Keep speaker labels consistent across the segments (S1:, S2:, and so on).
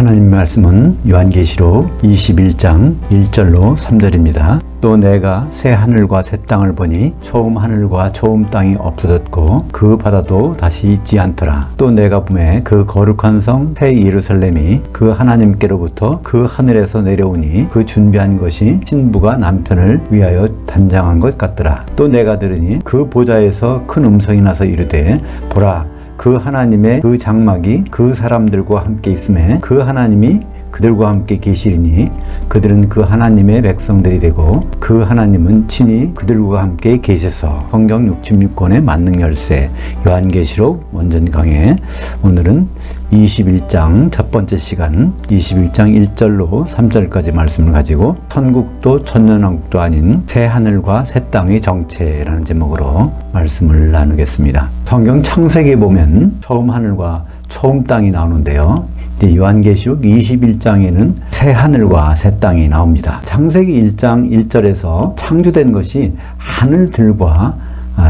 S1: 하나님 말씀은 요한계시록 21장 1절로 3절입니다. 또 내가 새 하늘과 새 땅을 보니 처음 하늘과 처음 땅이 없어졌고 그 바다도 다시 있지 않더라. 또 내가 보매 그 거룩한 성 새 예루살렘이 그 하나님께로부터 그 하늘에서 내려오니 그 준비한 것이 신부가 남편을 위하여 단장한 것 같더라. 또 내가 들으니 그 보좌에서 큰 음성이 나서 이르되 보라, 그 하나님의 그 장막이 그 사람들과 함께 있음에 그 하나님이 그들과 함께 계시리니 그들은 그 하나님의 백성들이 되고 그 하나님은 친히 그들과 함께 계셔서. 성경 66권의 만능 열쇠 요한계시록 원전 강해. 오늘은 21장 첫 번째 시간 21장 1절로 3절까지 말씀을 가지고 천국도 천년왕국도 아닌 새 하늘과 새 땅의 정체라는 제목으로 말씀을 나누겠습니다. 성경 창세기에 보면 처음 하늘과 처음 땅이 나오는데요. 요한계시록 21장에는 새 하늘과 새 땅이 나옵니다. 창세기 1장 1절에서 창조된 것이 하늘들과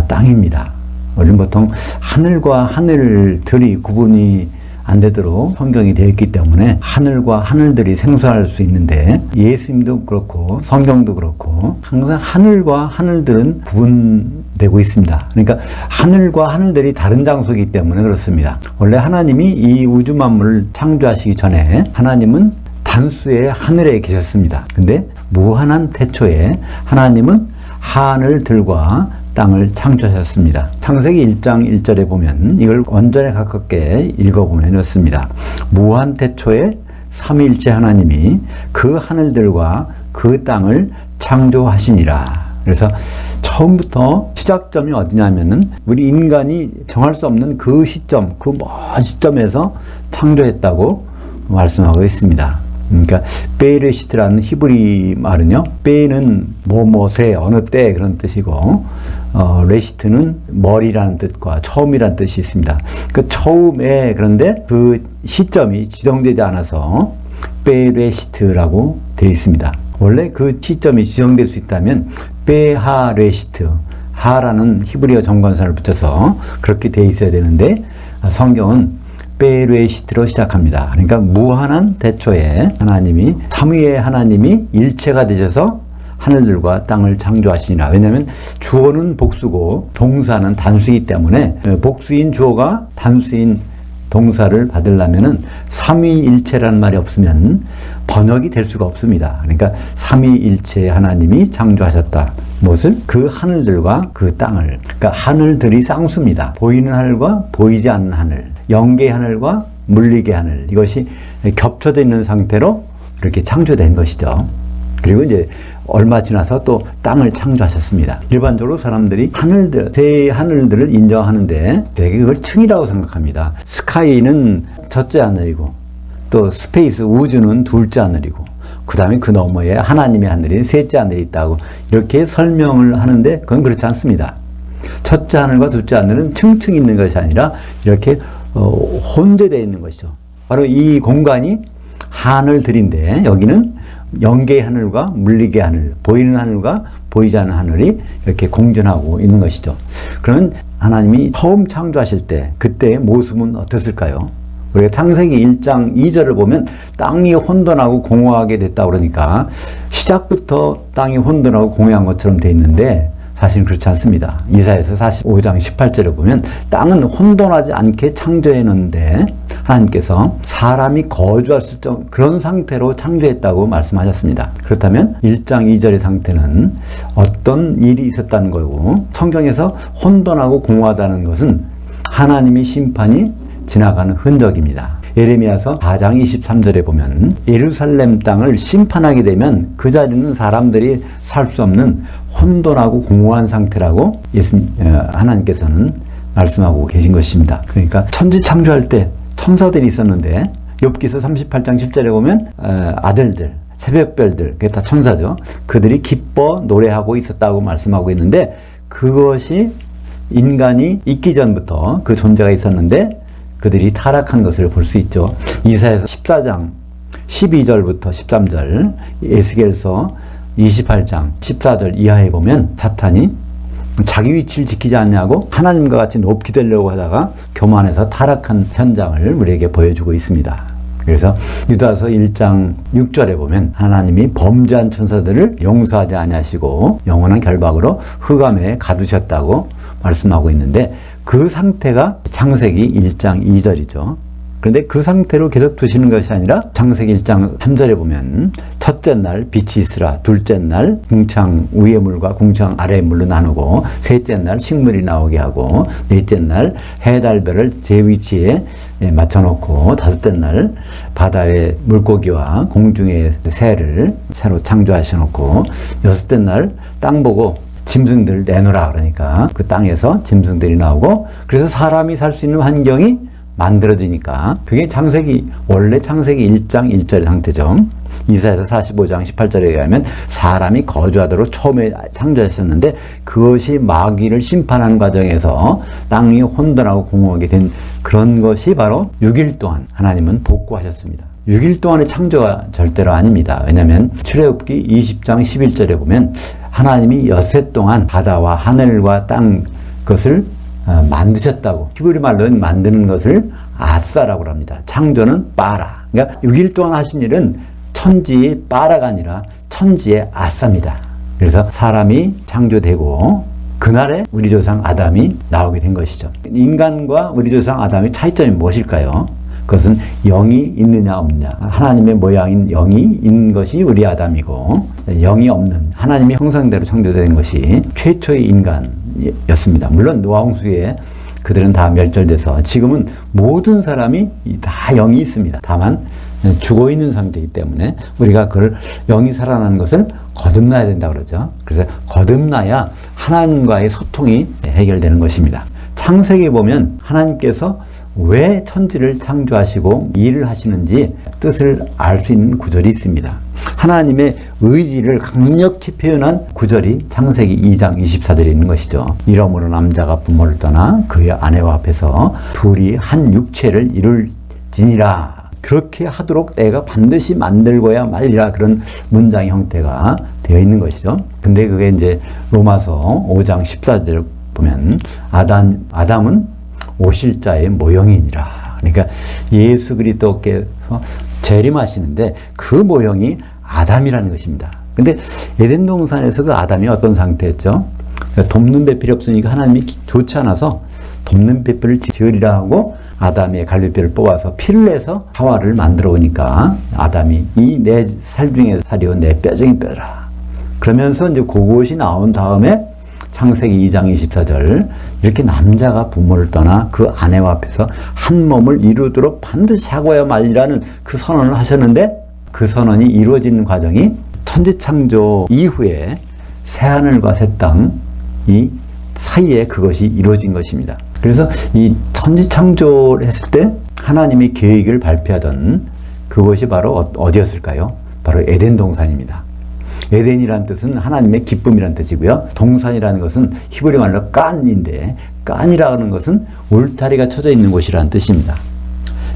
S1: 땅입니다. 우리는 보통 하늘과 하늘들이 구분이 안 되도록 성경이 되어 있기 때문에 하늘과 하늘들이 생소할 수 있는데 예수님도 그렇고 성경도 그렇고 항상 하늘과 하늘들은 구분되고 있습니다. 그러니까 하늘과 하늘들이 다른 장소이기 때문에 그렇습니다. 원래 하나님이 이 우주 만물을 창조하시기 전에 하나님은 단수의 하늘에 계셨습니다. 근데 무한한 태초에 하나님은 하늘들과 땅을 창조하셨습니다. 창세기 1장 1절에 보면 이걸 원전에 가깝게 읽어보면 이렇습니다. 무한 태초에 삼위일체 하나님이 그 하늘들과 그 땅을 창조하시니라. 그래서 처음부터 시작점이 어디냐면은 우리 인간이 정할 수 없는 그 시점, 그 먼 시점에서 창조했다고 말씀하고 있습니다. 그러니까 베레시트라는 히브리 말은요, 베는 뭐뭐새 어느 때 그런 뜻이고 레시트는 머리라는 뜻과 처음이라는 뜻이 있습니다. 그 처음에 그런데 그 시점이 지정되지 않아서 베레시트라고 되어 있습니다. 원래 그 시점이 지정될 수 있다면 베하레시트, 하라는 히브리어 정관사를 붙여서 그렇게 되어 있어야 되는데 성경은 베레시트로 시작합니다. 그러니까 무한한 태초에 하나님이 삼위의 하나님이 일체가 되셔서 하늘들과 땅을 창조하시니라. 왜냐하면 주어는 복수고 동사는 단수이기 때문에 복수인 주어가 단수인 동사를 받으려면은 삼위일체라는 말이 없으면 번역이 될 수가 없습니다. 그러니까 삼위일체의 하나님이 창조하셨다. 무엇을? 그 하늘들과 그 땅을. 그러니까 하늘들이 쌍수입니다. 보이는 하늘과 보이지 않는 하늘, 영계의 하늘과 물리계 하늘, 이것이 겹쳐져 있는 상태로 이렇게 창조된 것이죠. 그리고 이제 얼마 지나서 또 땅을 창조하셨습니다. 일반적으로 사람들이 하늘들, 새 하늘들을 인정하는데 되게 그걸 층이라고 생각합니다. 스카이는 첫째 하늘이고 또 스페이스, 우주는 둘째 하늘이고 그 다음에 그 너머에 하나님의 하늘이 셋째 하늘이 있다고 이렇게 설명을 하는데 그건 그렇지 않습니다. 첫째 하늘과 둘째 하늘은 층층 있는 것이 아니라 이렇게 혼재되어 있는 것이죠. 바로 이 공간이 하늘들인데 여기는 영계의 하늘과 물리계의 하늘, 보이는 하늘과 보이지 않는 하늘이 이렇게 공존하고 있는 것이죠. 그러면 하나님이 처음 창조하실 때 그때의 모습은 어땠을까요? 우리가 창세기 1장 2절을 보면 땅이 혼돈하고 공허하게 됐다 그러니까 시작부터 땅이 혼돈하고 공허한 것처럼 돼 있는데 사실은 그렇지 않습니다. 이사야서 45장 18절을 보면 땅은 혼돈하지 않게 창조했는데 하나님께서 사람이 거주할 수 있는 그런 상태로 창조했다고 말씀하셨습니다. 그렇다면 1장 2절의 상태는 어떤 일이 있었다는 거고 성경에서 혼돈하고 공허하다는 것은 하나님의 심판이 지나가는 흔적입니다. 예레미야서 4장 23절에 보면 예루살렘 땅을 심판하게 되면 그 자리는 사람들이 살 수 없는 혼돈하고 공허한 상태라고 하나님께서는 말씀하고 계신 것입니다. 그러니까 천지 창조할 때 천사들이 있었는데 욥기서 38장 7절에 보면 아들들, 새벽별들, 그게 다 천사죠. 그들이 기뻐 노래하고 있었다고 말씀하고 있는데 그것이 인간이 있기 전부터 그 존재가 있었는데 그들이 타락한 것을 볼 수 있죠. 이사야서 14장 12절부터 13절, 에스겔서 28장 14절 이하에 보면 사탄이 자기 위치를 지키지 않냐고 하나님과 같이 높이 되려고 하다가 교만해서 타락한 현장을 우리에게 보여주고 있습니다. 그래서 유다서 1장 6절에 보면 하나님이 범죄한 천사들을 용서하지 아니하시고 영원한 결박으로 흑암에 가두셨다고 말씀하고 있는데 그 상태가 창세기 1장 2절이죠. 그런데 그 상태로 계속 두시는 것이 아니라 창세기 1장 3절에 보면 첫째 날 빛이 있으라, 둘째 날 궁창 위의 물과 궁창 아래의 물로 나누고, 셋째 날 식물이 나오게 하고, 넷째 날 해, 달, 별을 제 위치에 맞춰놓고, 다섯째 날 바다의 물고기와 공중의 새를 새로 창조하셔놓고, 여섯째 날 땅 보고 짐승들 내놓으라 그러니까 그 땅에서 짐승들이 나오고, 그래서 사람이 살 수 있는 환경이 만들어지니까 그게 원래 창세기 1장 1절의 상태죠. 이사야서 45장 18절에 의하면 사람이 거주하도록 처음에 창조하셨는데 그것이 마귀를 심판하는 과정에서 땅이 혼돈하고 공허하게 된 그런 것이 바로 6일 동안 하나님은 복구하셨습니다. 6일 동안의 창조가 절대로 아닙니다. 왜냐하면 출애굽기 20장 11절에 보면 하나님이 엿새 동안 바다와 하늘과 땅 것을 만드셨다고. 히브리 말로는 만드는 것을 아싸라고 합니다. 창조는 빠라. 그러니까 6일 동안 하신 일은 천지의 빠라가 아니라 천지의 아싸입니다. 그래서 사람이 창조되고 그날에 우리 조상 아담이 나오게 된 것이죠. 인간과 우리 조상 아담의 차이점이 무엇일까요? 그것은 영이 있느냐 없느냐. 하나님의 모양인 영이 있는 것이 우리 아담이고, 영이 없는 하나님의 형상대로 창조된 것이 최초의 인간이었습니다. 물론 노아 홍수에 그들은 다 멸절돼서 지금은 모든 사람이 다 영이 있습니다. 다만 죽어 있는 상태이기 때문에 우리가 그걸 영이 살아나는 것을 거듭나야 된다고 그러죠. 그래서 거듭나야 하나님과의 소통이 해결되는 것입니다. 창세기에 보면 하나님께서 왜 천지를 창조하시고 일을 하시는지 뜻을 알 수 있는 구절이 있습니다. 하나님의 의지를 강력히 표현한 구절이 창세기 2장 24절에 있는 것이죠. 이러므로 남자가 부모를 떠나 그의 아내와 합해서 둘이 한 육체를 이룰지니라. 그렇게 하도록 내가 반드시 만들고야 말리라. 그런 문장의 형태가 되어 있는 것이죠. 근데 그게 이제 로마서 5장 14절을 보면 아담은 오실 자의 모형이니라. 그러니까 예수 그리스도께서 재림하시는데 그 모형이 아담이라는 것입니다. 근데 에덴 동산에서 그 아담이 어떤 상태였죠? 돕는 배필이 없으니까 하나님이 좋지 않아서 돕는 배필을 지으리라 하고 아담의 갈비뼈를 뽑아서 피를 내서 하와를 만들어 오니까 아담이 이 내 살 중에 살이요 내 뼈 중에 뼈라. 그러면서 이제 그것이 나온 다음에 창세기 2장 24절 이렇게 남자가 부모를 떠나 그 아내와 합해서 한 몸을 이루도록 반드시 하고야 말리라는 그 선언을 하셨는데 그 선언이 이루어지는 과정이 천지창조 이후에 새하늘과 새 땅 이 사이에 그것이 이루어진 것입니다. 그래서 이 천지창조를 했을 때 하나님의 계획을 발표하던 그것이 바로 어디였을까요? 바로 에덴 동산입니다. 에덴이라는 뜻은 하나님의 기쁨이라는 뜻이고요. 동산이라는 것은 히브리 말로 깐인데 깐이라는 것은 울타리가 쳐져 있는 곳이라는 뜻입니다.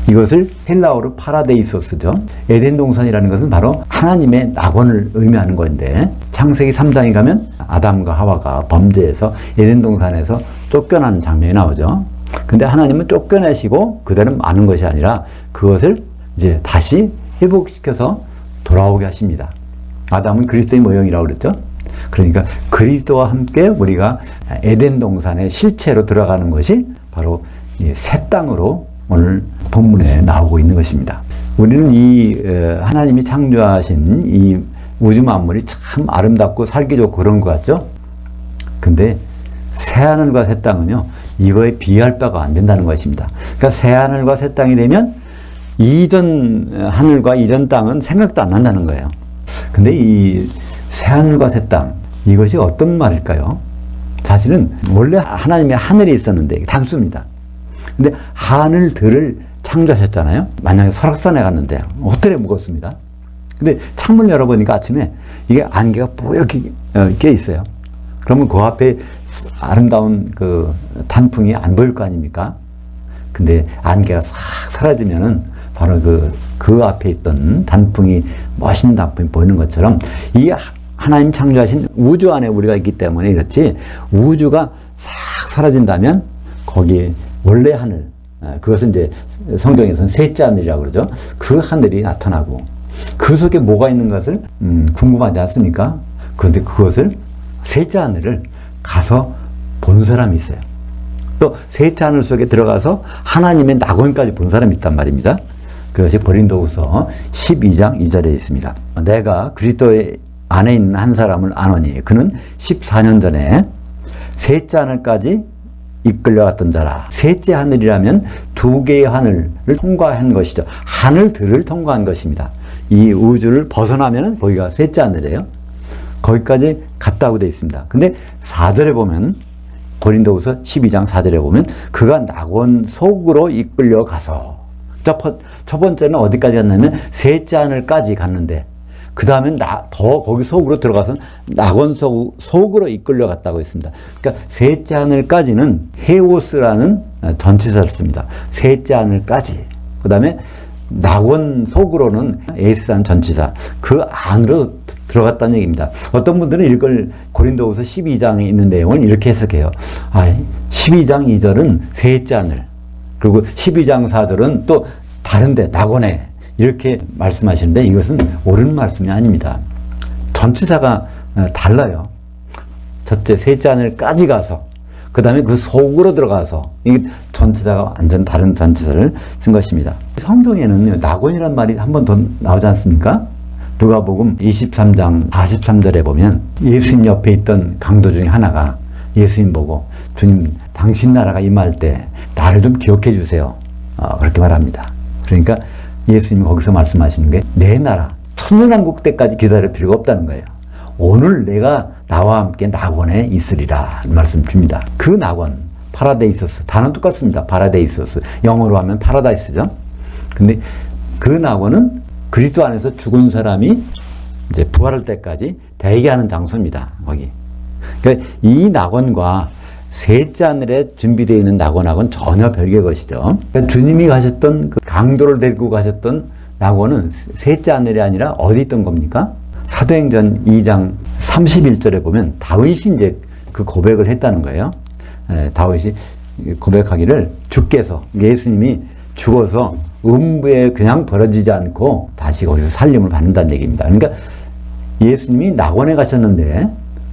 S1: 이것을 헬라어로 파라데이소스죠. 에덴 동산이라는 것은 바로 하나님의 낙원을 의미하는 건데 창세기 3장에 가면 아담과 하와가 범죄해서 에덴 동산에서 쫓겨나는 장면이 나오죠. 근데 하나님은 쫓겨내시고 그대로 마는 것이 아니라 그것을 이제 다시 회복시켜서 돌아오게 하십니다. 아담은 그리스도의 모형이라고 그랬죠. 그러니까 그리스도와 함께 우리가 에덴 동산의 실체로 들어가는 것이 바로 이 새 땅으로 오늘 본문에 나오고 있는 것입니다. 우리는 이 하나님이 창조하신 이 우주 만물이 참 아름답고 살기 좋고 그런 것 같죠. 근데 새하늘과 새 땅은요 이거에 비할 바가 안 된다는 것입니다. 그러니까 새하늘과 새 땅이 되면 이전 하늘과 이전 땅은 생각도 안 난다는 거예요. 근데 이 새하늘과 새 땅 이것이 어떤 말일까요? 사실은 원래 하나님의 하늘이 있었는데 단수입니다. 근데 하늘들을 창조하셨잖아요. 만약에 설악산에 갔는데 호텔에 묵었습니다. 근데 창문 열어보니까 아침에 이게 안개가 뿌옇게 껴 있어요. 그러면 그 앞에 아름다운 그 단풍이 안 보일 거 아닙니까? 근데 안개가 싹 사라지면은 바로 그 앞에 있던 단풍이, 멋있는 단풍이 보이는 것처럼 이 하나님 창조하신 우주 안에 우리가 있기 때문에 그렇지, 우주가 싹 사라진다면 거기에 원래 하늘, 그것은 이제 성경에서는 셋째 하늘이라고 그러죠. 그 하늘이 나타나고 그 속에 뭐가 있는 것을 궁금하지 않습니까? 그런데 그것을 셋째 하늘을 가서 본 사람이 있어요. 또 셋째 하늘 속에 들어가서 하나님의 낙원까지 본 사람이 있단 말입니다. 그것이 고린도후서 12장 2절에 있습니다. 내가 그리스도 안에 있는 한 사람을 아노니 그는 14년 전에 셋째 하늘까지 이끌려갔던 자라. 셋째 하늘이라면 두 개의 하늘을 통과한 것이죠. 하늘들을 통과한 것입니다. 이 우주를 벗어나면 거기가 셋째 하늘이에요. 거기까지 갔다고 되어 있습니다. 근데 4절에 보면 고린도후서 12장 4절에 보면 그가 낙원 속으로 이끌려가서 첫 번째는 어디까지 갔냐면 셋째 하늘까지 갔는데 그 다음엔 더 거기 속으로 들어가서 낙원 속으로 이끌려갔다고 했습니다. 그러니까 셋째 하늘까지는 헤오스라는 전치사를 씁니다. 셋째 하늘까지. 그 다음에 낙원 속으로는 에스라는 전치사. 그 안으로 들어갔다는 얘기입니다. 어떤 분들은 이걸 고린도후서 12장에 있는 내용을 이렇게 해석해요. 12장 2절은 셋째 하늘. 그리고 12장 4절은 또 다른데 낙원에 이렇게 말씀하시는데 이것은 옳은 말씀이 아닙니다. 전치사가 달라요. 첫째 셋째 하늘까지 가서 그 다음에 그 속으로 들어가서 이 전치사가 완전 다른 전치사를 쓴 것입니다. 성경에는 낙원이란 말이 한 번 더 나오지 않습니까? 누가복음 23장 43절에 보면 예수님 옆에 있던 강도 중에 하나가 예수님 보고 주님 당신 나라가 임할 때 나를 좀 기억해 주세요. 그렇게 말합니다. 그러니까 예수님이 거기서 말씀하시는 게 내 나라 천년왕국 때까지 기다릴 필요가 없다는 거예요. 오늘 내가 나와 함께 낙원에 있으리라 말씀 줍니다. 그 낙원 파라데이소스 단어 똑같습니다. 파라데이소스 영어로 하면 파라다이스죠. 근데 그 낙원은 그리스도 안에서 죽은 사람이 이제 부활할 때까지 대기하는 장소입니다. 거기. 그러니까 이 낙원과 셋째 하늘에 준비되어 있는 낙원하고는 전혀 별개의 것이죠. 그러니까 주님이 가셨던 그 강도를 데리고 가셨던 낙원은 셋째 하늘이 아니라 어디 있던 겁니까? 사도행전 2장 31절에 보면 다윗이 이제 그 고백을 했다는 거예요. 다윗이 고백하기를 주께서 예수님이 죽어서 음부에 그냥 버려지지 않고 다시 거기서 살림을 받는다는 얘기입니다. 그러니까 예수님이 낙원에 가셨는데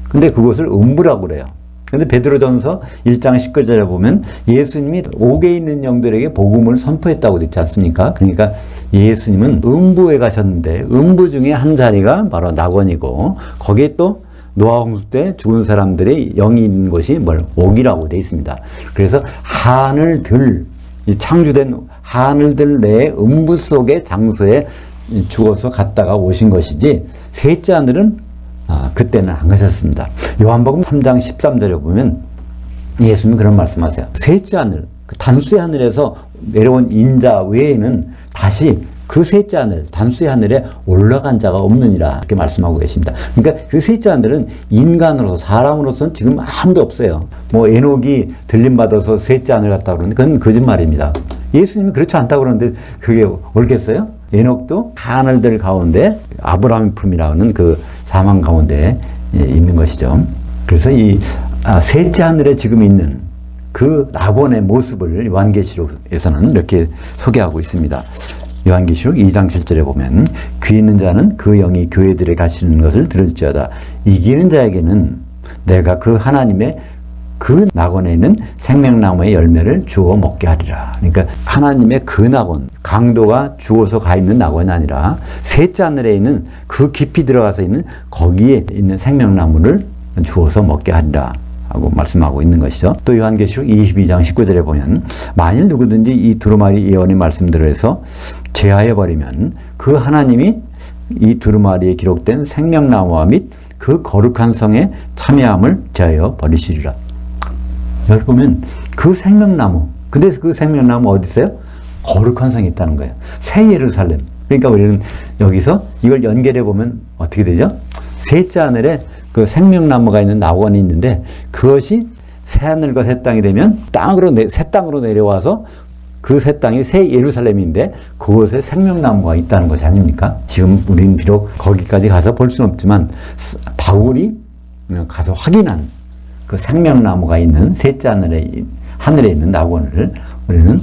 S1: 근데 그것을 음부라고 그래요. 근데 베드로전서 1장 19절에 보면 예수님이 옥에 있는 영들에게 복음을 선포했다고 되지 않습니까? 그러니까 예수님은 음부에 가셨는데 음부 중에 한 자리가 바로 낙원이고 거기에 또 노아 홍수 때 죽은 사람들의 영이 있는 곳이 옥이라고 되어 있습니다. 그래서 하늘들, 창조된 하늘들 내의 음부 속의 장소에 죽어서 갔다가 오신 것이지 셋째 하늘은 그때는 안 가셨습니다. 요한복음 3장 13절에 보면 예수님이 그런 말씀하세요. 셋째 하늘, 그 단수의 하늘에서 내려온 인자 외에는 다시 그 셋째 하늘, 단수의 하늘에 올라간 자가 없느니라 이렇게 말씀하고 계십니다. 그러니까 그 셋째 하늘은 인간으로서 사람으로서는 지금 아무도 없어요. 에녹이 들림받아서 셋째 하늘 갔다 그러는데 그건 거짓말입니다. 예수님이 그렇지 않다고 그러는데 그게 옳겠어요? 에녹도 하늘들 가운데 아브라함의 품이라는 그 사망 가운데 있는 것이죠. 그래서 이 셋째 하늘에 지금 있는 그 낙원의 모습을 요한계시록에서는 이렇게 소개하고 있습니다. 요한계시록 2장 7절에 보면 귀 있는 자는 그 영이 교회들에 가시는 것을 들을지어다. 이기는 자에게는 내가 그 하나님의 그 낙원에 있는 생명나무의 열매를 주워 먹게 하리라. 그러니까 하나님의 그 낙원, 강도가 죽어서 가 있는 낙원이 아니라 셋째 하늘에 있는 그 깊이 들어가서 있는 거기에 있는 생명나무를 주워서 먹게 하리라 하고 말씀하고 있는 것이죠. 또 요한계시록 22장 19절에 보면 만일 누구든지 이 두루마리 예언의 말씀들을 해서 제하여 버리면 그 하나님이 이 두루마리에 기록된 생명나무와 및 그 거룩한 성에 참여함을 제하여 버리시리라. 여기 보면 그 생명나무, 근데 그 생명나무 어디 있어요? 거룩한 성이 있다는 거예요. 새 예루살렘. 그러니까 우리는 여기서 이걸 연결해 보면 어떻게 되죠? 셋째 하늘에 그 생명나무가 있는 낙원이 있는데 그것이 새 하늘과 새 땅이 되면 새 땅으로 내려와서 그 새 땅이 새 예루살렘인데 그곳에 생명나무가 있다는 것이 아닙니까? 지금 우리는 비록 거기까지 가서 볼 수는 없지만 바울이 가서 확인한 그 생명나무가 있는 셋째 하늘에 있는 낙원을 우리는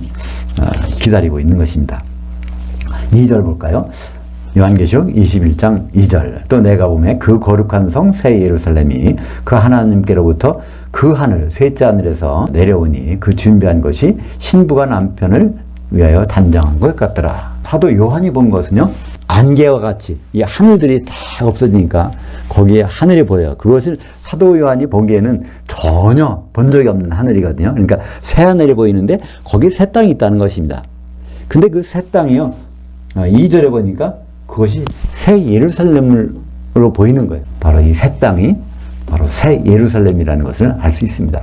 S1: 기다리고 있는 것입니다. 2절 볼까요? 요한계시록 21장 2절. 또 내가 보매 그 거룩한 성 새 예루살렘이 그 하나님께로부터 그 하늘 셋째 하늘에서 내려오니 그 준비한 것이 신부가 남편을 위하여 단장한 것 같더라. 사도 요한이 본 것은요, 안개와 같이 이 하늘들이 다 없어지니까 거기에 하늘이 보여요. 그것을 사도 요한이 보기에는 전혀 본 적이 없는 하늘이거든요. 그러니까 새 하늘이 보이는데 거기 새 땅이 있다는 것입니다. 근데 그 새 땅이요, 2절에 보니까 그것이 새 예루살렘으로 보이는 거예요. 바로 이 새 땅이 바로 새 예루살렘이라는 것을 알 수 있습니다.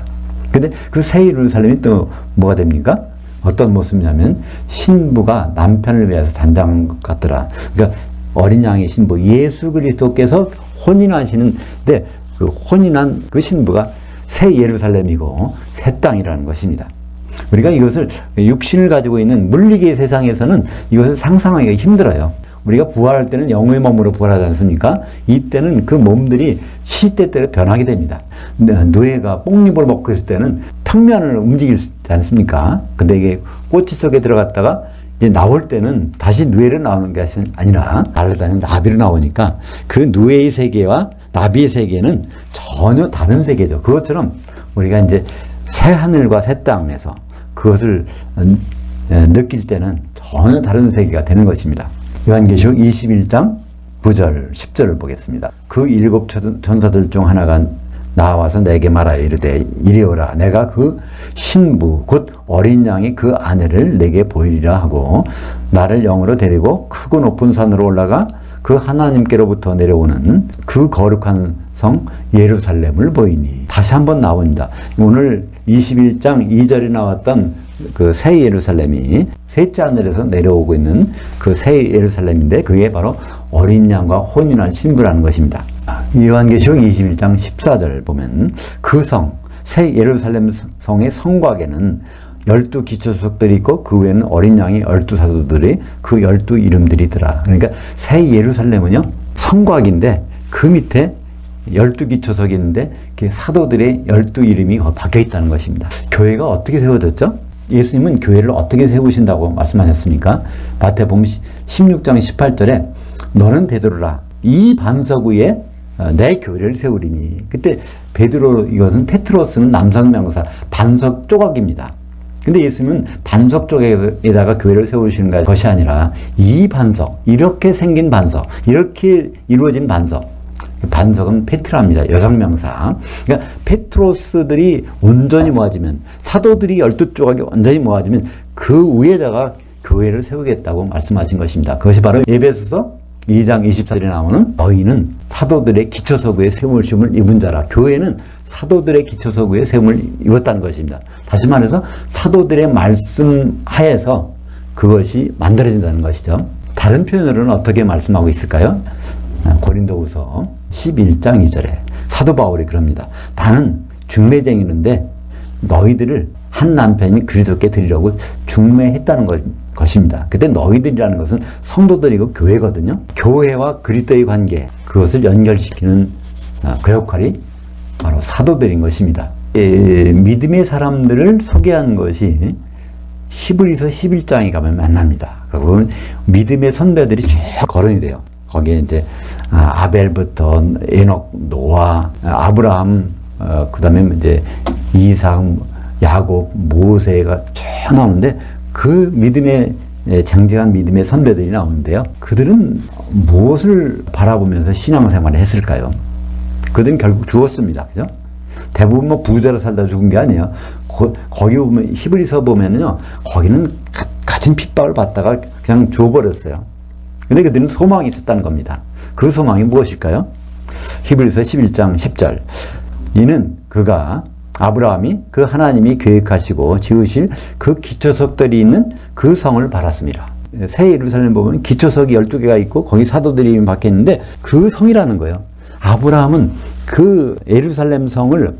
S1: 근데 그 새 예루살렘이 또 뭐가 됩니까? 어떤 모습이냐면 신부가 남편을 위해서 단장한 것 같더라. 그러니까 어린 양의 신부 예수 그리스도께서 혼인하시는데 그 혼인한 그 신부가 새 예루살렘이고 새 땅이라는 것입니다. 우리가 이것을 육신을 가지고 있는 물리계의 세상에서는 이것을 상상하기가 힘들어요. 우리가 부활할 때는 영의 몸으로 부활하지 않습니까? 이때는 그 몸들이 시시때때로 변하게 됩니다. 노예가 뽕잎을 먹고 있을 때는 평면을 움직이지 않습니까? 근데 이게 꼬치 속에 들어갔다가 이제 나올 때는 다시 누에로 나오는 것이 아니라 날아다니는 나비로 나오니까 그 누에의 세계와 나비의 세계는 전혀 다른 세계죠. 그것처럼 우리가 이제 새 하늘과 새 땅에서 그것을 느낄 때는 전혀 다른 세계가 되는 것입니다. 요한계시록 21장 9절 10절을 보겠습니다. 그 일곱 천사들 중 하나가 나와서 내게 말하여 이르되 이리 오라. 내가 그 신부 곧 어린 양이 그 아내를 내게 보이리라 하고 나를 영으로 데리고 크고 높은 산으로 올라가 그 하나님께로부터 내려오는 그 거룩한 성 예루살렘을 보이니. 다시 한번 나옵니다. 오늘 21장 2절에 나왔던 그 새 예루살렘이 셋째 하늘에서 내려오고 있는 그 새 예루살렘인데 그게 바로 어린 양과 혼인한 신부라는 것입니다. 요한계시록 21장 14절 보면 그 성, 새 예루살렘 성의 성곽에는 12 기초석들이 있고 그 외에는 어린 양의 12사도들이 그 12 이름들이더라. 그러니까 새 예루살렘은요 성곽인데 그 밑에 12 기초석이 있는데 그 사도들의 12 이름이 박혀 있다는 것입니다. 교회가 어떻게 세워졌죠? 예수님은 교회를 어떻게 세우신다고 말씀하셨습니까? 마태복음 16장 18절에 너는 베드로라 이 반석 위에 내 교회를 세우리니. 그때 베드로 이것은 페트로스는 남성명사 반석 조각입니다. 근데 예수님은 반석 쪽에다가 교회를 세우시는 것이 아니라 이 반석, 이렇게 생긴 반석, 이렇게 이루어진 반석, 반석은 페트라입니다. 여성명사. 그러니까 페트로스들이 온전히 모아지면, 사도들이 12조각이 온전히 모아지면 그 위에다가 교회를 세우겠다고 말씀하신 것입니다. 그것이 바로 에베소서 2장 24절에 나오는 너희는 사도들의 기초석 위에 세우심을 입은 자라. 교회는 사도들의 기초석 위에 세움을 입었다는 것입니다. 다시 말해서 사도들의 말씀 하에서 그것이 만들어진다는 것이죠. 다른 표현으로는 어떻게 말씀하고 있을까요? 고린도후서 11장 2절에 사도 바울이 그럽니다. 나는 중매쟁이인데 너희들을 한 남편이 그리스도께 드리려고 중매했다는 것입니다. 그때 너희들이라는 것은 성도들이고 교회거든요. 교회와 그리스도의 관계, 그것을 연결시키는 그 역할이 바로 사도들인 것입니다. 믿음의 사람들을 소개한 것이 히브리서 11장에 가면 만납니다. 그리고 믿음의 선배들이 쭉 거론이 돼요. 거기에 이제 아벨부터 에녹, 노아, 아브라함, 그 다음에 이제 이삭, 야곱, 모세가 쭉 나오는데 그 믿음의 쟁쟁한 믿음의 선배들이 나오는데요. 그들은 무엇을 바라보면서 신앙생활을 했을까요? 그들은 결국 죽었습니다. 그죠? 대부분 뭐 부자로 살다 죽은 게 아니에요. 거기 보면 히브리서 보면은요, 거기는 갇힌 핍박을 받다가 그냥 죽어버렸어요. 근데 그들은 소망이 있었다는 겁니다. 그 소망이 무엇일까요? 히브리서 11장 10절. 이는 그가 아브라함이 그 하나님이 계획하시고 지으실 그 기초석들이 있는 그 성을 바랐습니다. 새 예루살렘 보면 기초석이 12개가 있고 거기 사도들이 박혀 있는데 그 성이라는 거예요. 아브라함은 그 예루살렘 성을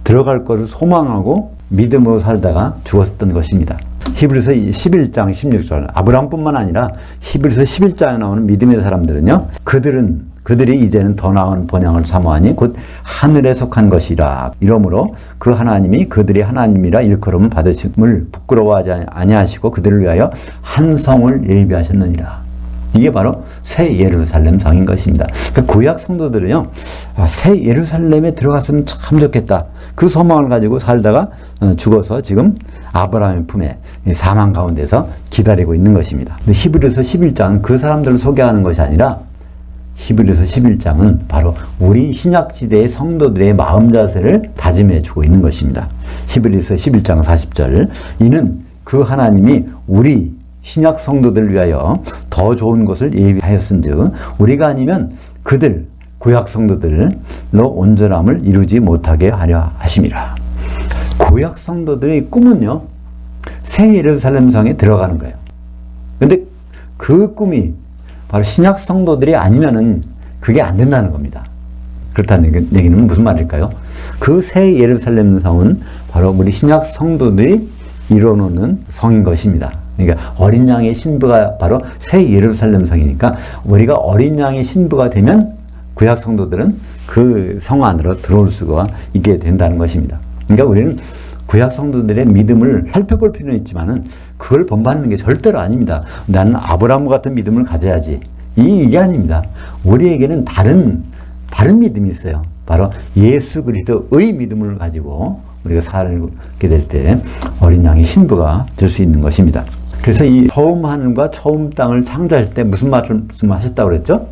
S1: 들어갈 것을 소망하고 믿음으로 살다가 죽었던 것입니다. 히브리서 11장 16절. 아브라함뿐만 아니라 히브리서 11장에 나오는 믿음의 사람들은요, 그들은 그들이 이제는 더 나은 본향을 사모하니 곧 하늘에 속한 것이라. 이러므로 그 하나님이 그들이 하나님이라 일컬음을 받으심을 부끄러워하지 아니하시고 그들을 위하여 한 성을 예비하셨느니라. 이게 바로 새 예루살렘 성인 것입니다. 그러니까 구약 성도들은요, 새 예루살렘에 들어갔으면 참 좋겠다. 그 소망을 가지고 살다가 죽어서 지금 아브라함의 품에 사망 가운데서 기다리고 있는 것입니다. 근데 히브리서 11장은 그 사람들을 소개하는 것이 아니라 히브리서 11장은 바로 우리 신약시대의 성도들의 마음 자세를 다짐해 주고 있는 것입니다. 히브리서 11장 40절, 이는 그 하나님이 우리 신약 성도들을 위하여 더 좋은 것을 예비하였은즉 우리가 아니면 그들 구약 성도들로 온전함을 이루지 못하게 하려 하심이라. 구약 성도들의 꿈은요, 새 예루살렘 성에 들어가는 거예요. 근데 그 꿈이 바로 신약 성도들이 아니면은 그게 안 된다는 겁니다. 그렇다는 얘기는 무슨 말일까요? 그 새 예루살렘 성은 바로 우리 신약 성도들이 이뤄놓는 성인 것입니다. 그러니까 어린 양의 신부가 바로 새 예루살렘 성이니까 우리가 어린 양의 신부가 되면 구약 성도들은 그 성 안으로 들어올 수가 있게 된다는 것입니다. 그러니까 우리는 구약 성도들의 믿음을 살펴볼 필요는 있지만은 그걸 본받는 게 절대로 아닙니다. 나는 아브라함 같은 믿음을 가져야지. 이게 아닙니다. 우리에게는 다른 믿음이 있어요. 바로 예수 그리스도의 믿음을 가지고 우리가 살게 될 때 어린 양의 신부가 될 수 있는 것입니다. 그래서 이 처음 하늘과 처음 땅을 창조하실 때 무슨 말씀을 하셨다고 그랬죠?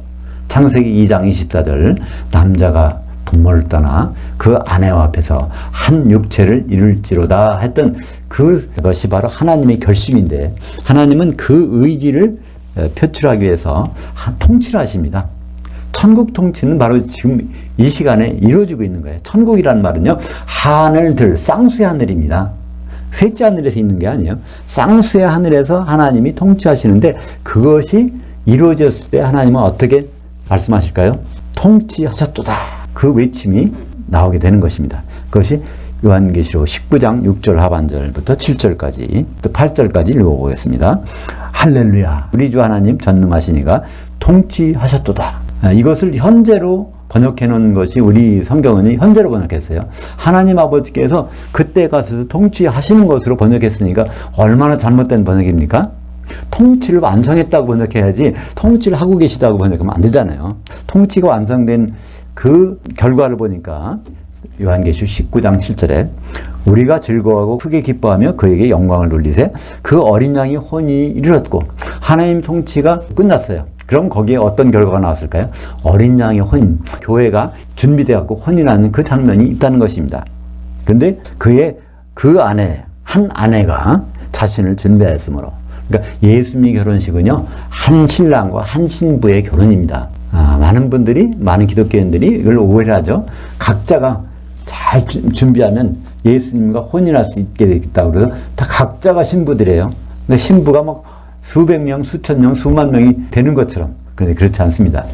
S1: 창세기 2장 24절, 남자가 부모를 떠나 그 아내와 앞에서 한 육체를 이룰지로다 했던 그것이 바로 하나님의 결심인데, 하나님은 그 의지를 표출하기 위해서 통치를 하십니다. 천국 통치는 바로 지금 이 시간에 이루어지고 있는 거예요. 천국이라는 말은요, 하늘들, 쌍수의 하늘입니다. 셋째 하늘에서 있는 게 아니에요. 쌍수의 하늘에서 하나님이 통치하시는데, 그것이 이루어졌을 때 하나님은 어떻게 말씀하실까요? 통치하셨도다. 그 외침이 나오게 되는 것입니다. 그것이 요한계시록 19장 6절 하반절부터 7절까지 또 8절까지 읽어보겠습니다. 할렐루야, 우리 주 하나님 전능하시니가 통치하셨도다. 이것을 현재로 번역해 놓은 것이 우리 성경은 현재로 번역했어요. 하나님 아버지께서 그때 가서 통치하시는 것으로 번역했으니까 얼마나 잘못된 번역입니까? 통치를 완성했다고 번역해야지 통치를 하고 계시다고 번역하면 안 되잖아요. 통치가 완성된 그 결과를 보니까 요한계시록 19장 7절에 우리가 즐거워하고 크게 기뻐하며 그에게 영광을 돌리세 그 어린 양이 혼이 이르렀고, 하나님 통치가 끝났어요. 그럼 거기에 어떤 결과가 나왔을까요? 어린 양의 혼, 교회가 준비되었고 혼인하는 그 장면이 있다는 것입니다. 근데 그 아내, 한 아내가 자신을 준비했으므로, 그러니까 예수님의 결혼식은요, 한 신랑과 한 신부의 결혼입니다. 많은 기독교인들이 이걸 오해를 하죠. 각자가 잘 준비하면 예수님과 혼인할 수 있게 되겠다고 그래서 다 각자가 신부들이에요. 근데 신부가 막 수백 명, 수천 명, 수만 명이 되는 것처럼. 그런데 그렇지 않습니다.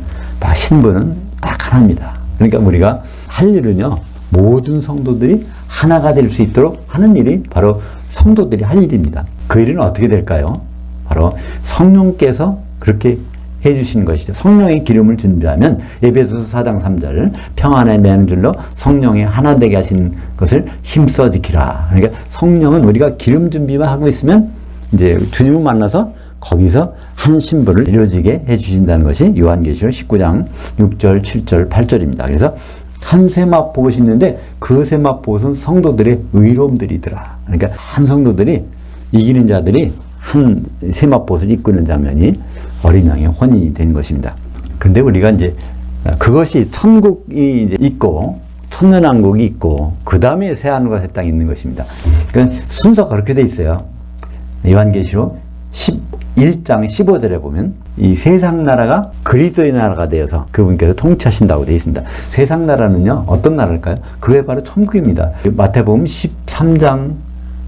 S1: 신부는 딱 하나입니다. 그러니까 우리가 할 일은요, 모든 성도들이 하나가 될 수 있도록 하는 일이 바로 성도들이 할 일입니다. 그 일은 어떻게 될까요? 바로 성령께서 그렇게 해주시는 것이죠. 성령의 기름을 준비하면 에베소서 4장 3절 평안의 맨줄로 성령의 하나 되게 하신 것을 힘써 지키라. 그러니까 성령은 우리가 기름 준비만 하고 있으면 이제 주님을 만나서 거기서 한 신부를 이루어지게 해주신다는 것이 요한계시록 19장 6절, 7절, 8절입니다. 그래서 한 세마포옷이 있는데 그 세마포옷은 성도들의 의로움들이더라. 그러니까 한 성도들이 이기는 자들이 한 세마포옷을 입고 있는 장면이 어린 양의 혼이 된 것입니다. 그런데 우리가 이제 그것이 천국이 이제 있고 천년왕국이 있고 그 다음에 새하늘과 새 땅이 있는 것입니다. 그러니까 순서가 그렇게 돼 있어요. 요한계시록 11장 15절에 보면 이 세상 나라가 그리스도의 나라가 되어서 그분께서 통치하신다고 되어 있습니다. 세상 나라는요, 어떤 나라일까요? 그게 바로 천국입니다. 마태복음 13장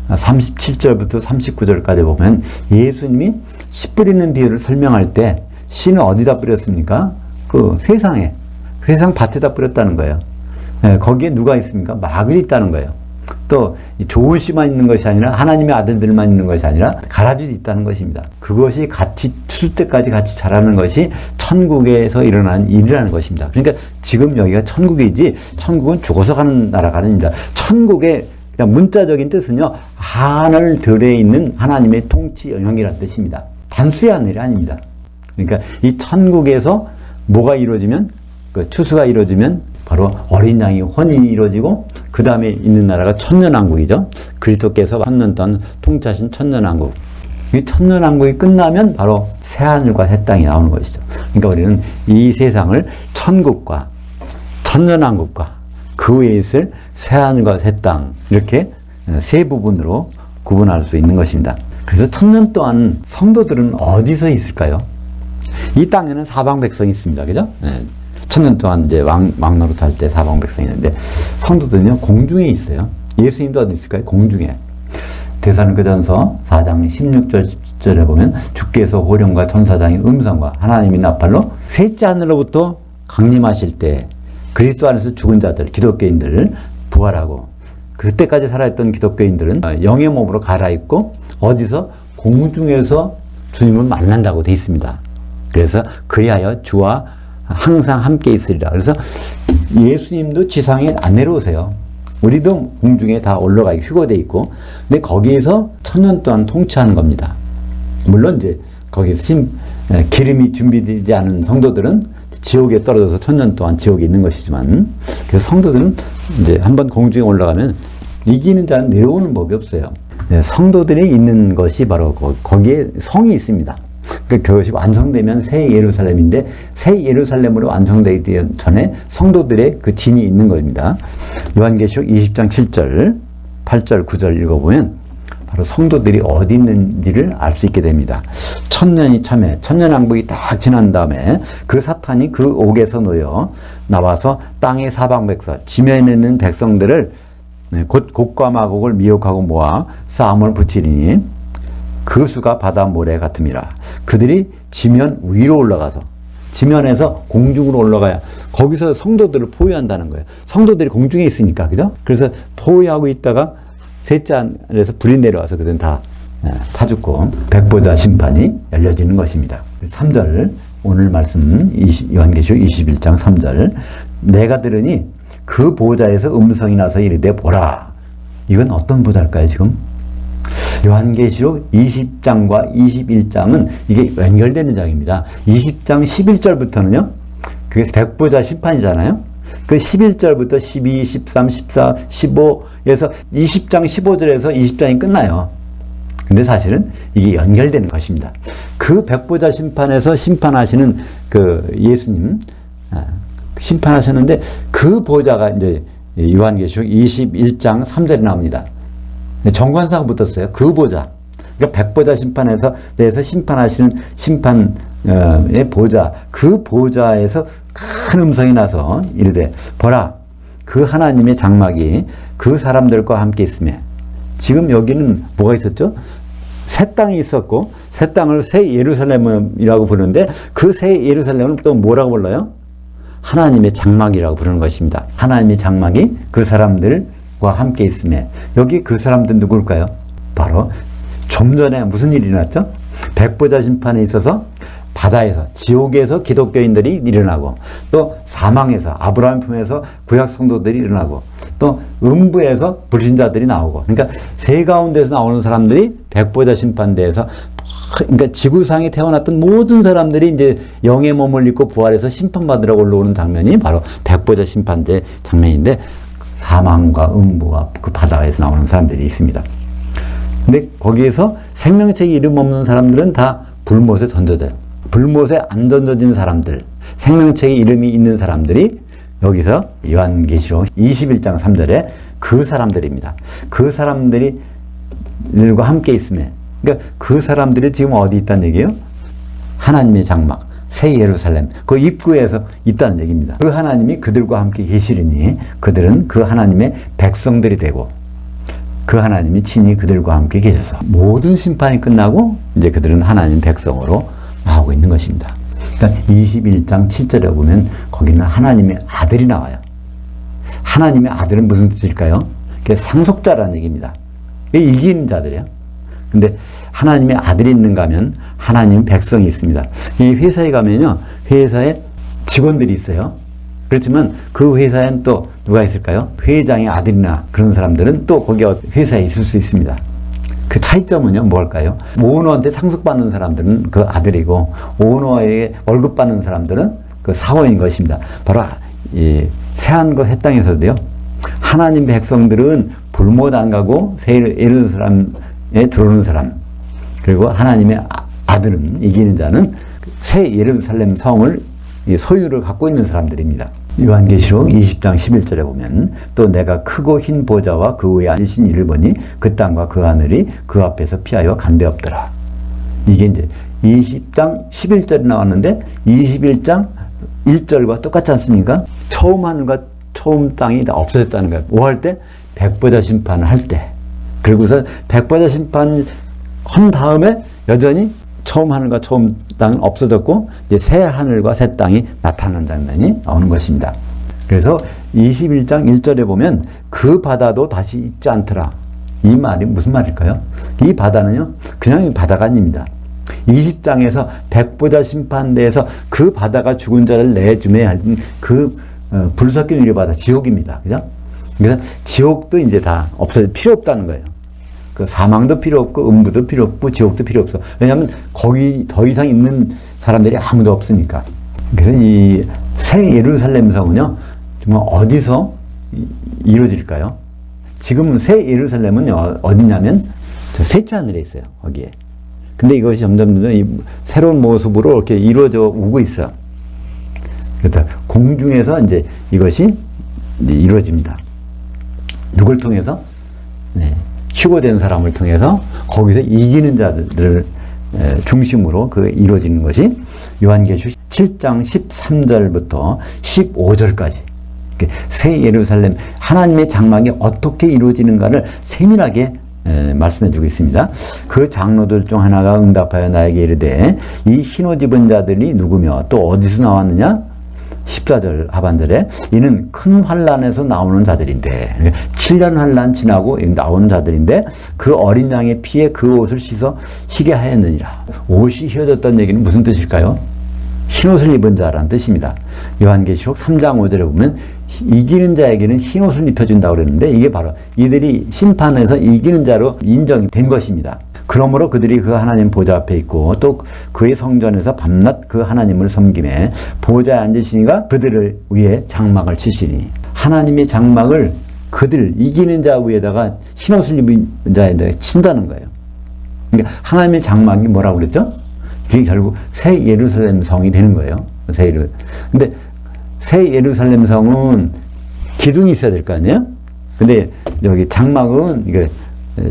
S1: 37절부터 39절까지 보면 예수님이 씨 뿌리는 비유를 설명할 때 씨는 어디다 뿌렸습니까? 그 세상에, 세상 밭에다 뿌렸다는 거예요. 거기에 누가 있습니까? 마귀가 있다는 거예요. 또 좋은 씨만 있는 것이 아니라 하나님의 아들들만 있는 것이 아니라 가라지도 있다는 것입니다. 그것이 같이 추수 때까지 같이 자라는 것이 천국에서 일어나는 일이라는 것입니다. 그러니까 지금 여기가 천국이지 천국은 죽어서 가는 나라가 아닙니다. 천국의 그냥 문자적인 뜻은요, 하늘들에 있는 하나님의 통치 영역이라는 뜻입니다. 단수의 하늘이 아닙니다. 그러니까 이 천국에서 뭐가 이루어지면, 그 추수가 이루어지면 바로 어린 양이 혼인이 이루어지고 그 다음에 있는 나라가 천년왕국이죠. 그리스도께서 천년 동안 통치하신 천년왕국. 이 천년왕국이 끝나면 바로 새하늘과 새 땅이 나오는 것이죠. 그러니까 우리는 이 세상을 천국과 천년왕국과 그 위에 있을 새하늘과 새 땅, 이렇게 세 부분으로 구분할 수 있는 것입니다. 그래서 천년 동안 성도들은 어디서 있을까요? 이 땅에는 사방 백성이 있습니다. 그죠? 천년 동안 이제 왕노릇 할 때 사방 백성이 있는데, 성도들은요, 공중에 있어요. 예수님도 어디 있을까요? 공중에. 데살로니가전서 4장 16절 17절에 보면 주께서 호령과 천사장의 음성과 하나님의 나팔로 셋째 하늘로부터 강림하실 때 그리스도 안에서 죽은 자들, 기독교인들을 부활하고, 그때까지 살아있던 기독교인들은 영의 몸으로 갈아입고 어디서? 공중에서 주님을 만난다고 되어 있습니다. 그래서 그리하여 주와 항상 함께 있으리라. 그래서 예수님도 지상에 안 내려오세요. 우리도 공중에 다 올라가기 휴거돼 있고, 근데 거기에서 천년 동안 통치하는 겁니다. 물론 이제 거기서 기름이 준비되지 않은 성도들은 지옥에 떨어져서 천년 동안 지옥에 있는 것이지만, 그래서 성도들은 이제 한번 공중에 올라가면 이기는 자는 내려오는 법이 없어요. 성도들이 있는 것이 바로 거기에 성이 있습니다. 그것이 완성되면 새 예루살렘인데, 새 예루살렘으로 완성되기 전에 성도들의 그 진이 있는 겁니다. 요한계시록 20장 7절, 8절, 9절 읽어보면 바로 성도들이 어디 있는지를 알 수 있게 됩니다. 천년이 참에, 천년왕국이 딱 지난 다음에 그 사탄이 그 옥에서 놓여 나와서 땅의 사방 백성, 지면에 있는 백성들을 곧 곡과 마곡을 미혹하고 모아 싸움을 붙이리니 그 수가 바다 모래 같음이라. 그들이 지면 위로 올라가서, 지면에서 공중으로 올라가야 거기서 성도들을 포위한다는 거예요. 성도들이 공중에 있으니까, 그죠? 그래서 포위하고 있다가 셋째 하늘에서 불이 내려와서 그들은 다 죽고 백보자 심판이 열려지는 것입니다. 3절, 오늘 말씀 요한계시록 21장 3절. 내가 들으니 그 보좌에서 음성이 나서 이르되 보라. 이건 어떤 보좌일까요, 지금? 요한계시록 20장과 21장은 이게 연결되는 장입니다. 20장 11절부터는요, 그게 백보자 심판이잖아요. 그 11절부터 12, 13, 14, 15에서 20장 15절에서 20장이 끝나요. 근데 사실은 이게 연결되는 것입니다. 그 백보자 심판에서 심판하시는 그 예수님, 심판하셨는데 그 보좌가 이제 요한계시록 21장 3절에 나옵니다. 정관사가 붙었어요. 그 보좌. 그러니까 백보자 심판에서 대해서 심판하시는 심판의 보좌. 그 보좌에서 큰 음성이 나서 이르되 보라, 그 하나님의 장막이 그 사람들과 함께 있으며. 지금 여기는 뭐가 있었죠? 새 땅이 있었고, 새 땅을 새 예루살렘이라고 부르는데, 그 새 예루살렘은 또 뭐라고 불러요? 하나님의 장막이라고 부르는 것입니다. 하나님의 장막이 그 사람들과 함께 있으며, 여기 그 사람들 누굴까요? 바로 좀 전에 무슨 일이 일어났죠? 백보자 심판에 있어서 바다에서, 지옥에서 기독교인들이 일어나고, 또 사망에서, 아브라함 품에서 구약 성도들이 일어나고, 또 음부에서 불신자들이 나오고, 그러니까 세 가운데서 나오는 사람들이 백보자 심판대에서, 그러니까 지구상에 태어났던 모든 사람들이 이제 영의 몸을 입고 부활해서 심판받으러 올라오는 장면이 바로 백보자 심판대 장면인데, 사망과 음부와 그 바다에서 나오는 사람들이 있습니다. 근데 거기에서 생명책에 이름 없는 사람들은 다 불못에 던져져요. 불못에 안 던져진 사람들, 생명책에 이름이 있는 사람들이 여기서 요한계시록 21장 3절에 그 사람들입니다. 그 사람들과 함께 있으면, 그러니까 그 사람들이 지금 어디 있다는 얘기예요? 하나님의 장막, 새 예루살렘, 그 입구에서 있다는 얘기입니다. 그 하나님이 그들과 함께 계시리니 그들은 그 하나님의 백성들이 되고, 그 하나님이 친히 그들과 함께 계셔서 모든 심판이 끝나고 이제 그들은 하나님 백성으로 나오고 있는 것입니다. 그러니까 21장 7절에 보면 거기는 하나님의 아들이 나와요. 하나님의 아들은 무슨 뜻일까요? 그게 상속자라는 얘기입니다. 이게 이기는 자들이에요. 근데 하나님의 아들이 있는가 하면 하나님 백성이 있습니다. 이 회사에 가면요, 회사에 직원들이 있어요. 그렇지만 그 회사엔 또 누가 있을까요? 회장의 아들이나 그런 사람들은 또 거기 회사에 있을 수 있습니다. 그 차이점은요, 뭘까요? 오너한테 상속받는 사람들은 그 아들이고, 오너에게 월급 받는 사람들은 그 사원인 것입니다. 바로 이 새하늘과 새 땅에서도요, 하나님 백성들은 불못 안 가고 새 예루살렘에 들어오는 사람, 그리고 하나님의 아들은, 이기는 자는 새 예루살렘 성을 소유를 갖고 있는 사람들입니다. 요한계시록 20장 11절에 보면 또 내가 크고 흰 보좌와 그 위에 앉으신 이를 보니 그 땅과 그 하늘이 그 앞에서 피하여 간데 없더라. 이게 이제 20장 11절에 나왔는데 21장 1절과 똑같지 않습니까? 처음 하늘과 처음 땅이 다 없어졌다는 거예요. 뭐 할 때? 백보자 심판을 할 때. 그리고서 백보자 심판 한 다음에 여전히 처음 하늘과 처음 땅은 없어졌고 이제 새 하늘과 새 땅이 나타나는 장면이 나오는 것입니다. 그래서 21장 1절에 보면 그 바다도 다시 있지 않더라. 이 말이 무슨 말일까요? 이 바다는요, 그냥 바다가 아닙니다. 20장에서 백보자 심판대에서 그 바다가 죽은 자를 내주매 할 그 불섞인 유리 바다, 지옥입니다. 그죠? 그래서 지옥도 이제 다 없어질 필요 없다는 거예요. 그 사망도 필요 없고 음부도 필요 없고 지옥도 필요 없어. 왜냐하면 거기 더 이상 있는 사람들이 아무도 없으니까. 그래서 이 새 예루살렘 성은요, 정말 어디서 이루어질까요? 지금 새 예루살렘은 어디냐면 저 셋째 하늘에 있어요. 거기에. 근데 이것이 점점 이 새로운 모습으로 이렇게 이루어져 오고 있어요. 그래서 공중에서 이제 이것이 이제 이루어집니다. 누굴 통해서? 네. 휴거된 사람을 통해서 거기서 이기는 자들을 중심으로 그 이루어지는 것이 요한계시록 7장 13절부터 15절까지 새 예루살렘 하나님의 장막이 어떻게 이루어지는가를 세밀하게 말씀해 주고 있습니다. 그 장로들 중 하나가 응답하여 나에게 이르되 이 흰옷 입은 자들이 누구며 또 어디서 나왔느냐? 14절 하반절에 이는 큰 환란에서 나오는 자들인데 7년 환란 지나고 나오는 자들인데 그 어린 양의 피에 그 옷을 씻어 희게 하였느니라. 옷이 휘어졌다는 얘기는 무슨 뜻일까요? 흰옷을 입은 자라는 뜻입니다. 요한계시록 3장 5절에 보면 이기는 자에게는 흰옷을 입혀준다고 그랬는데 이게 바로 이들이 심판에서 이기는 자로 인정이 된 것입니다. 그러므로 그들이 그 하나님 보좌 앞에 있고 또 그의 성전에서 밤낮 그 하나님을 섬기매 보좌에 앉으시니가 그들을 위해 장막을 치시니 하나님의 장막을 그들 이기는 자 위에다가 흰옷을 입은 자에다가 친다는 거예요. 그러니까 하나님의 장막이 뭐라고 그랬죠? 그게 결국 새 예루살렘 성이 되는 거예요. 근데 새 예루살렘 성은 기둥이 있어야 될 거 아니에요? 근데 여기 장막은 이게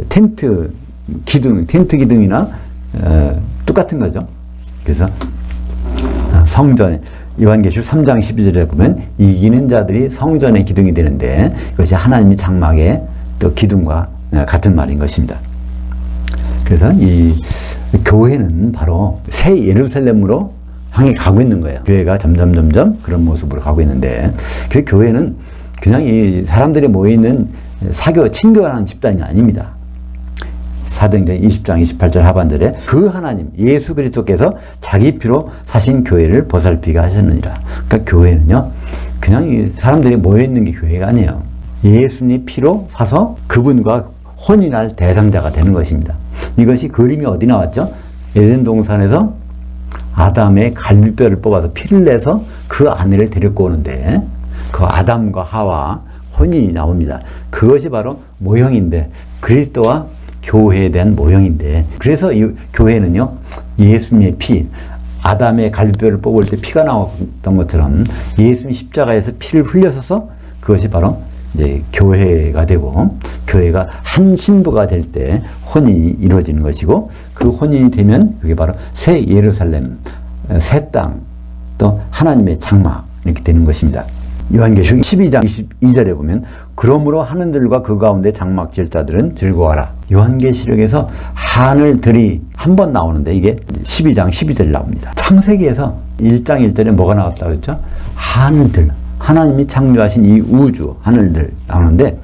S1: 텐트 기둥이나 똑같은 거죠. 그래서 성전에 요한계시록 3장 12절에 보면 이기는 자들이 성전의 기둥이 되는데 이것이 하나님의 장막의 또 기둥과 같은 말인 것입니다. 그래서 이 교회는 바로 새 예루살렘으로 향해 가고 있는 거예요. 교회가 점점 그런 모습으로 가고 있는데 그 교회는 그냥 이 사람들이 모여있는 사교, 친교하는 집단이 아닙니다. 사도행전 20장 28절 하반절에 그 하나님 예수 그리스도께서 자기 피로 사신 교회를 보살피게 하셨느니라. 그러니까 교회는요 그냥 이 사람들이 모여있는 게 교회가 아니에요. 예수님 피로 사서 그분과 혼인할 대상자가 되는 것입니다. 이것이 그림이 어디 나왔죠? 에덴 동산에서 아담의 갈비뼈를 뽑아서 피를 내서 그 아내를 데리고 오는데 그 아담과 하와 혼인이 나옵니다. 그것이 바로 모형인데 그리스도와 교회에 대한 모형인데 그래서 이 교회는요 예수님의 피 아담의 갈비뼈를 뽑을 때 피가 나왔던 것처럼 예수님 십자가에서 피를 흘려서서 그것이 바로 이제 교회가 되고 교회가 한 신부가 될 때 혼인이 이루어지는 것이고 그 혼인이 되면 그게 바로 새 예루살렘, 새 땅, 또 하나님의 장막 이렇게 되는 것입니다. 요한계시록 12장 22절에 보면 그러므로 하늘들과 그 가운데 장막 질 자들은 즐거워하라. 요한계시록에서 하늘들이 한 번 나오는데 이게 12장 12절에 나옵니다. 창세기에서 1장 1절에 뭐가 나왔다고 했죠? 하늘들. 하나님이 창조하신 이 우주, 하늘들 나오는데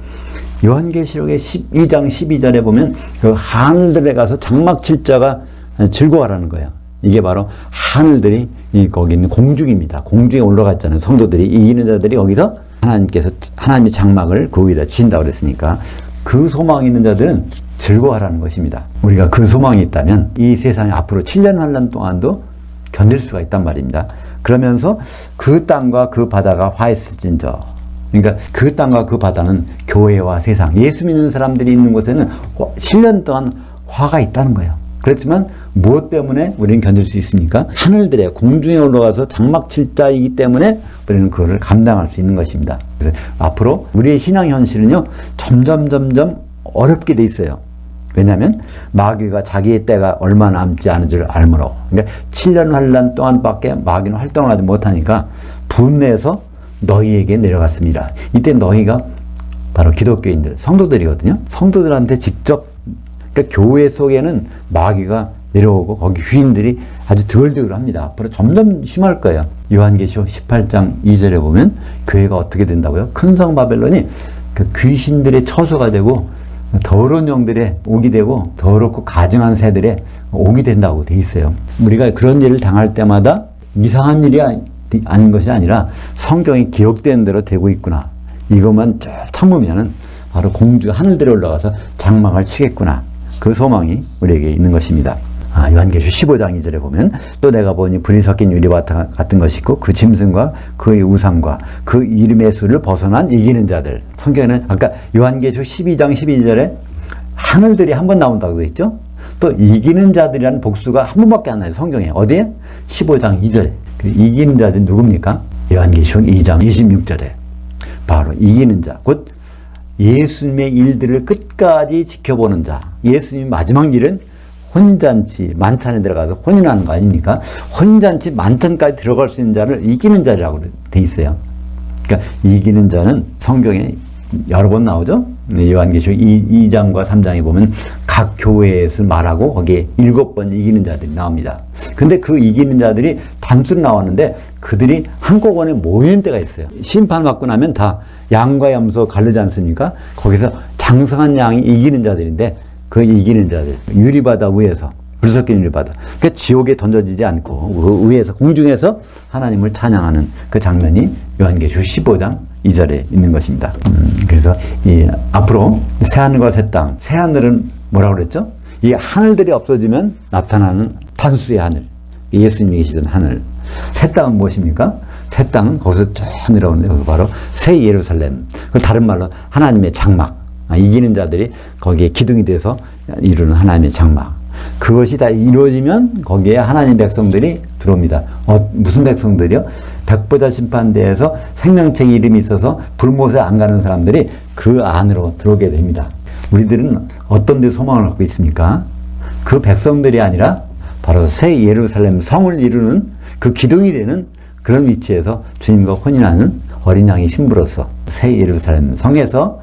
S1: 요한계시록의 12장 12절에 보면 그 하늘들에 가서 장막 칠 자가 즐거워하라는 거예요. 이게 바로 하늘들이 거기 있는 공중입니다. 공중에 올라갔잖아요. 성도들이, 이기는 자들이 거기서 하나님의 장막을 그 위에다 친다고 그랬으니까 그 소망이 있는 자들은 즐거워하라는 것입니다. 우리가 그 소망이 있다면 이 세상에 앞으로 7년 환란 동안도 견딜 수가 있단 말입니다. 그러면서 그 땅과 그 바다가 화했을진저, 그러니까 그 땅과 그 바다는 교회와 세상, 예수 믿는 사람들이 있는 곳에는 7년 동안 화가 있다는 거예요. 그렇지만 무엇 때문에 우리는 견딜 수 있습니까? 하늘들에 공중에 올라가서 장막 칠 자이기 때문에 우리는 그거를 감당할 수 있는 것입니다. 그래서 앞으로 우리의 신앙 현실은요, 점점 어렵게 돼 있어요. 왜냐하면 마귀가 자기의 때가 얼마 남지 않은 줄 알므로, 그러니까 7년 환란 동안밖에 마귀는 활동을 하지 못하니까 분내에서 너희에게 내려갔습니다. 이때 너희가 바로 기독교인들, 성도들이거든요. 성도들한테 직접, 그러니까 교회 속에는 마귀가 내려오고 거기 귀인들이 아주 드글드글합니다. 앞으로 점점 심할 거예요. 요한계시록 18장 2절에 보면 교회가 어떻게 된다고요? 큰 성 바벨론이 그 귀신들의 처소가 되고 더러운 영들의 옥이 되고 더럽고 가증한 새들의 옥이 된다고 돼 있어요. 우리가 그런 일을 당할 때마다 이상한 일이 아닌 것이 아니라 성경이 기록된 대로 되고 있구나, 이것만 쭉 참으면은 바로 공주 하늘들에 올라가서 장막을 치겠구나, 그 소망이 우리에게 있는 것입니다. 요한계시록 15장 2절에 보면 또 내가 보니 불이 섞인 유리와 같은 것이 있고 그 짐승과 그의 우상과 그 이름의 수를 벗어난 이기는 자들. 성경에는 아까 요한계시록 12장 12절에 하늘들이 한 번 나온다고 했죠. 또 이기는 자들이라는 복수가 한 번밖에 안 나요. 성경에. 어디에? 15장 2절에. 그 이기는 자들이 누굽니까? 요한계시록 2장 26절에 바로 이기는 자, 곧 예수님의 일들을 끝까지 지켜보는 자. 예수님 마지막 일은 혼인잔치 만찬에 들어가서 혼인하는 거 아닙니까? 혼인잔치 만찬까지 들어갈 수 있는 자를 이기는 자라고 돼 있어요. 그러니까 이기는 자는 성경에 여러 번 나오죠. 요한계시록 2장과 3장에 보면 각 교회에서 말하고 거기에 7번 이기는 자들이 나옵니다. 근데 그 이기는 자들이 단수로 나왔는데 그들이 한꺼번에 모이는 때가 있어요. 심판받고 나면 다 양과 염소 가르지 않습니까? 거기서 장성한 양이 이기는 자들인데 그 이기는 자들, 유리바다 위에서, 불 섞인 유리바다, 그러니까 지옥에 던져지지 않고 그 위에서, 공중에서 하나님을 찬양하는 그 장면이 요한계시록 15장 2절에 있는 것입니다. 그래서 앞으로 새하늘과 새 땅, 새하늘은 뭐라고 그랬죠? 이 하늘들이 없어지면 나타나는 탄수의 하늘, 예수님이 계시던 하늘. 새 땅은 무엇입니까? 새 땅은 거기서 쭉 내려오는데 바로 새 예루살렘, 다른 말로 하나님의 장막, 이기는 자들이 거기에 기둥이 돼서 이루는 하나님의 장막. 그것이 다 이루어지면 거기에 하나님 백성들이 들어옵니다. 무슨 백성들이요? 백보자 심판대에서 생명책 이름이 있어서 불못에 안 가는 사람들이 그 안으로 들어오게 됩니다. 우리들은 어떤 데 소망을 갖고 있습니까? 그 백성들이 아니라 바로 새 예루살렘 성을 이루는 그 기둥이 되는 그런 위치에서 주님과 혼인하는 어린 양의 신부로서 새 예루살렘 성에서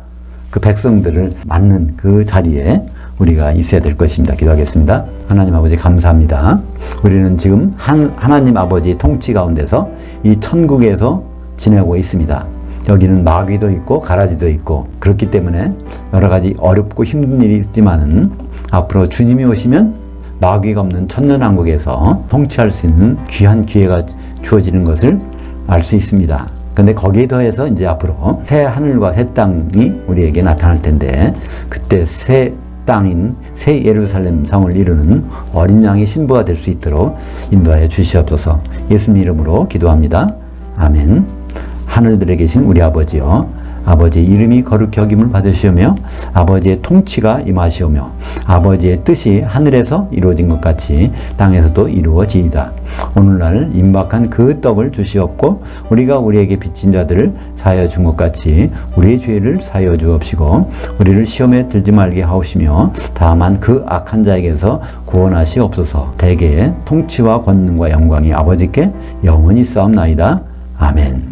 S1: 그 백성들을 맞는 그 자리에 우리가 있어야 될 것입니다. 기도하겠습니다. 하나님 아버지 감사합니다. 우리는 지금 하나님 아버지의 통치 가운데서 이 천국에서 지내고 있습니다. 여기는 마귀도 있고 가라지도 있고 그렇기 때문에 여러 가지 어렵고 힘든 일이 있지만은 앞으로 주님이 오시면 마귀가 없는 천년왕국에서 통치할 수 있는 귀한 기회가 주어지는 것을 알 수 있습니다. 근데 거기에 더해서 이제 앞으로 새 하늘과 새 땅이 우리에게 나타날 텐데 그때 새 땅인 새 예루살렘 성을 이루는 어린 양의 신부가 될 수 있도록 인도하여 주시옵소서. 예수님 이름으로 기도합니다. 아멘. 하늘들에 계신 우리 아버지여, 아버지의 이름이 거룩히 여김을 받으시오며 아버지의 통치가 임하시오며 아버지의 뜻이 하늘에서 이루어진 것 같이 땅에서도 이루어지이다. 오늘날 임박한 그 떡을 주시옵고 우리가 우리에게 빚진 자들을 사하여 준 것 같이 우리의 죄를 사하여 주옵시고 우리를 시험에 들지 말게 하옵시며 다만 그 악한 자에게서 구원하시옵소서. 대개의 통치와 권능과 영광이 아버지께 영원히 싸움나이다. 아멘.